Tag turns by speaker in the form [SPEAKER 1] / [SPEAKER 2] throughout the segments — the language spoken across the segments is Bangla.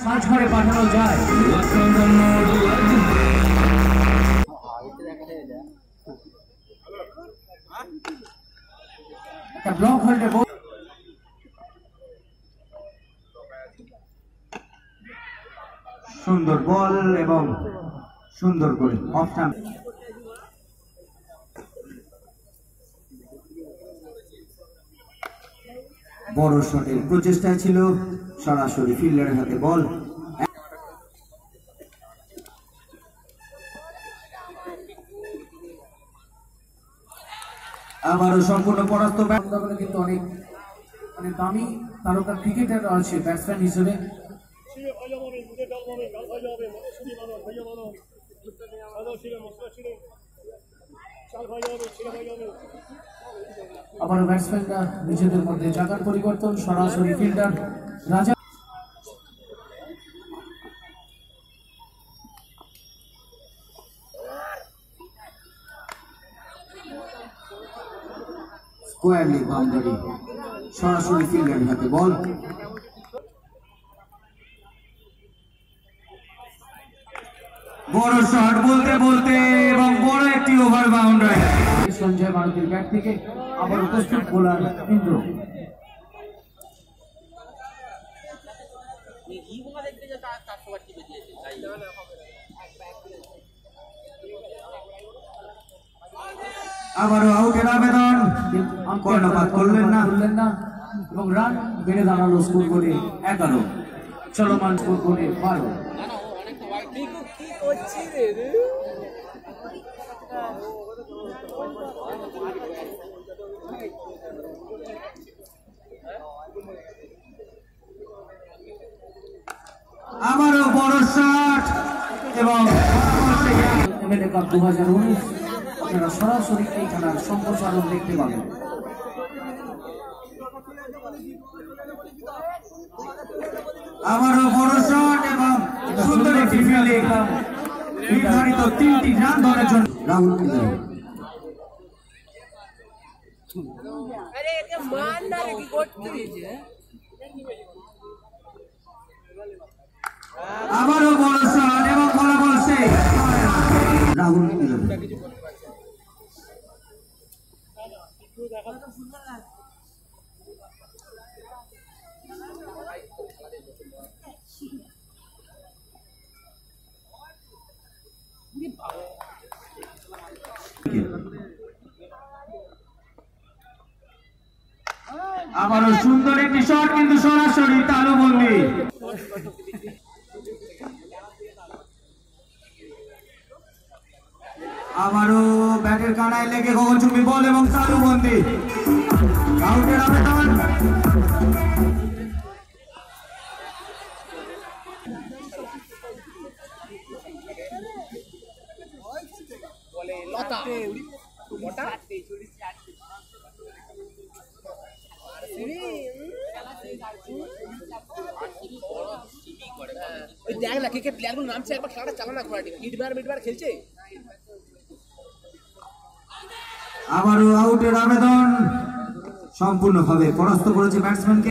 [SPEAKER 1] কাজঘরে পাঠানো যায়। একটা ব্লক হোল্ডে
[SPEAKER 2] সুন্দর বল এবং সুন্দর করে অফ টার্ম। বড় শটের প্রচেষ্টা ছিল, সরাসরি ফিল্ডারের হাতে বল। আবারও সম্পূর্ণ পরাস্ত।
[SPEAKER 1] কিন্তু অনেক দামি তারকা ক্রিকেটার আছে ব্যাটসম্যান হিসেবে। আবার ব্যাটসম্যানরা নিজেদের মধ্যে জায়গার পরিবর্তন, সরাসরি ফিল্ডার রাজা।
[SPEAKER 2] স্কোয়ারলি বাউন্ডারি, সরাসরি ফিল্ডারের হাতে বল। বড় শট বলতে বলতে এবং বড় একটি ওভার বাউন্ডারি।
[SPEAKER 1] সঞ্জয় ভারতীর ব্যাট থেকে আবার উপস্থিত বোলার ইন্দ্র।
[SPEAKER 2] আবারও আউটের আবেদন, কর্ণপাত করলেন না
[SPEAKER 1] এবং রান বেড়ে দাঁড়ালো স্কোর বোর্ডে 11, চলমান স্কোর বোর্ডে 12।
[SPEAKER 2] আবারও বড় শট এবং
[SPEAKER 1] এমএলএ কাপ 2019 আপনারা সরাসরি এই খেলার সম্প্রসারণ দেখতে পাবেন।
[SPEAKER 2] আবারও বড় শট এবং সুন্দর একটি ফিল্ডিং, নির্ধারিত 3টি রান ধরার জন্য রাহুল কিলার। আবারও বড় শট এবং বলা বলছে রাহুল কিলার। আবারও সুন্দর একটি শট, কিন্তু সরাসরি তালুবন্দি। আবারও ব্যাটের কানায় লেগে গগনচুম্বী বল এবং তালুবন্দি। আউটের আবেদন।
[SPEAKER 3] দেখ না ক্রিকেট প্লেয়ারগুলো নামছে, একবার খেলাটা চালানা করে ইটবার খেলছে।
[SPEAKER 2] আবারও আউটের আবেদন, সম্পূর্ণভাবে পরাস্ত করেছে ব্যাটসম্যানকে।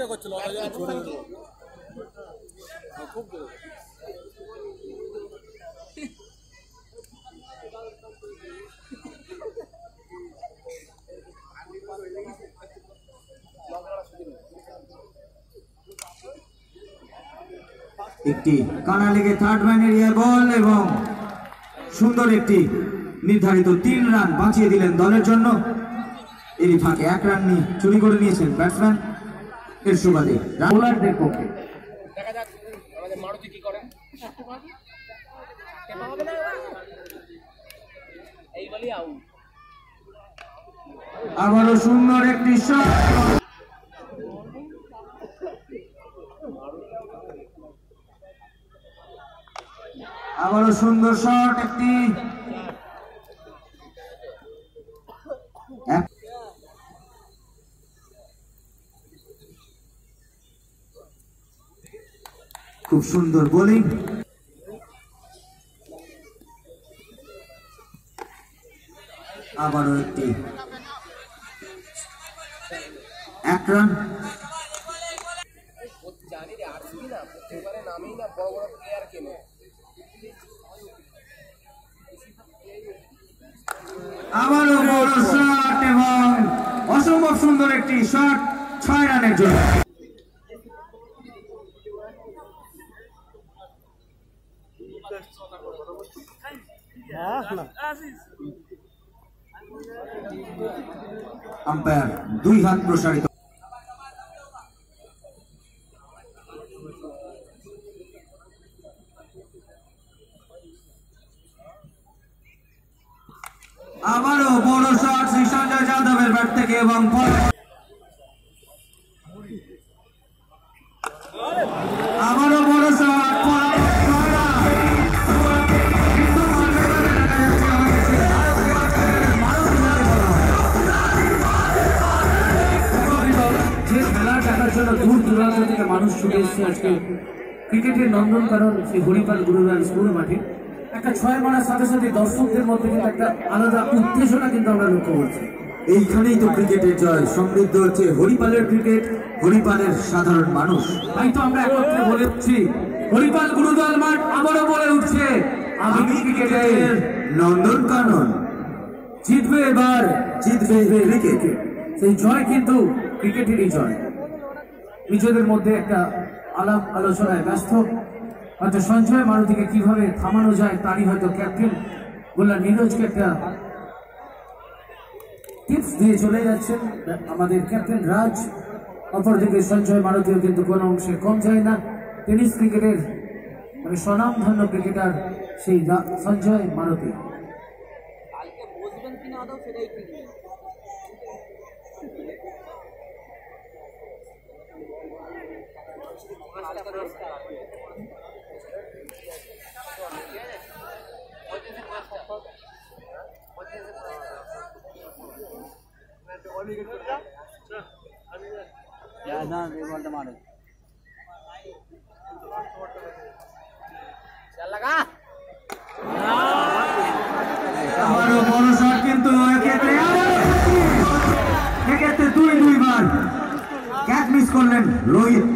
[SPEAKER 2] একটি কানা লেগে থার্ড ম্যান এরিয়া বল এবং সুন্দর একটি নির্ধারিত 3 রান বাঁচিয়ে দিলেন দলের জন্য। এরই ফাঁকে 1 রান চুরি করে নিয়েছেন ব্যাটসম্যান এর সুবাদে বোলারদের পক্ষে।
[SPEAKER 3] দেখা যাক আমাদের মারুতি কি করে। এই বলি আউট।
[SPEAKER 2] আবারও সুন্দর একটি শট, আবারও সুন্দর শট, একটি খুব সুন্দর বোলিং। আবারও একটি 1 রান।
[SPEAKER 3] জানি রে আর কি না, প্রত্যেকবারে নামেই না বড় বড় প্লেয়ার কেনে
[SPEAKER 2] আবারও বড় শট এবং অসম্ভব সুন্দর একটি শট 6 রানের জন্য। আম্পায়ার 2 হাত প্রসারিত। আবারও বড় শট শ্রী সঞ্জয় যাদবের ব্যাট থেকে এবং আবারও বড় শট
[SPEAKER 1] যে খেলা দেখার জন্য দূর দূরান্ত থেকে মানুষ ছুটে এসেছে আজকে ক্রিকেটের নন্দনকানন সেই হরিপাল গুরুরাজ স্কুল মাঠে একটা 6 মারার সাথে সাথে দর্শকদের মধ্যে কিন্তু একটা আলাদা উত্তেজনা কিন্তু আমরা লক্ষ্য করছি।
[SPEAKER 2] এইখানেই তো ক্রিকেটের জয়, সমৃদ্ধ হচ্ছে হরিপালের ক্রিকেট, হরিপালের সাধারণ মানুষ।
[SPEAKER 1] তাই তো আমরা একত্রে বলে উঠছি হরিপাল গুরুদল মাঠ আবারও বলে উঠছে আমি ক্রিকেটের
[SPEAKER 2] নন্দনকানন।
[SPEAKER 1] জিতবে এবার,
[SPEAKER 2] জিতবে ক্রিকেট।
[SPEAKER 1] সেই জয় কিন্তু ক্রিকেটেরই জয়। নিজেদের মধ্যে একটা আলাপ আলোচনায় ব্যস্ত, হয়তো সঞ্জয় মারুতিকে কিভাবে থামানো যায় তারই হয়তো ক্যাপ্টেন বললা নীরজকে একটা টিপস দিয়ে চলে যাচ্ছেন আমাদের ক্যাপ্টেন রাজ। অপরদিকে সঞ্জয় মারুতিও কিন্তু কোনো অংশে কম যায় না। টেনিস ক্রিকেটের মানে স্বনামধন্য ক্রিকেটার সেই সঞ্জয় মারুতি।
[SPEAKER 2] আবারও বড় শট কিন্তু এক্ষেত্রে 2-2 ক্যাচ মিস করলেন রোহিত।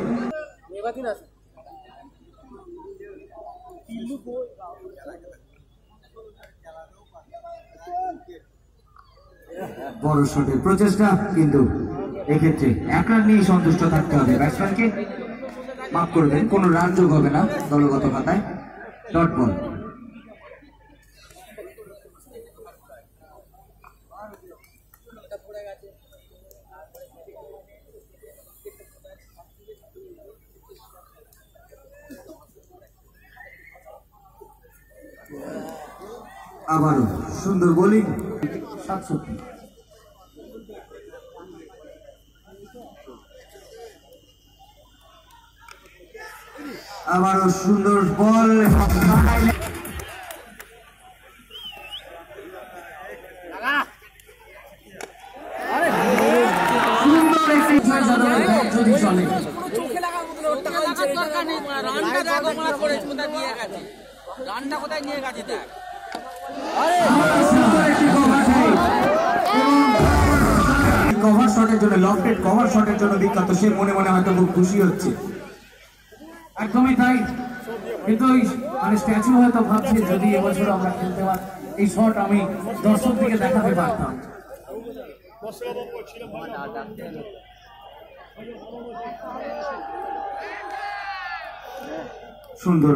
[SPEAKER 2] বড় শটের প্রচেষ্টা, কিন্তু এক্ষেত্রে 1 রান নিয়ে সন্তুষ্ট থাকতে হবে ব্যাটসম্যানকে। মাফ করবেন, কোনো রান যোগ হবে না দলগত খাতায়। Dot ball. আবারও সুন্দর বোলিং।
[SPEAKER 1] 67।
[SPEAKER 2] আবারও সুন্দর বল।
[SPEAKER 1] সুন্দর একটি জয় যাদবের ব্যাট যদি চলে।
[SPEAKER 3] রানটা কোথায় নিয়ে গেছে দেখ।
[SPEAKER 2] কভার শটের জন্য, লফটেড কভার শটের জন্য বিখ্যাত। সে মনে মনে হয়তো খুব খুশি হচ্ছে।
[SPEAKER 1] একদমই তাই, কিন্তু মানে স্ট্যাচু হয়তো ভাবছে যদি এবছর আমরা খেলতে পারি এই শট আমি দর্শকদেরকে দেখাতে পারতাম।
[SPEAKER 2] সুন্দর।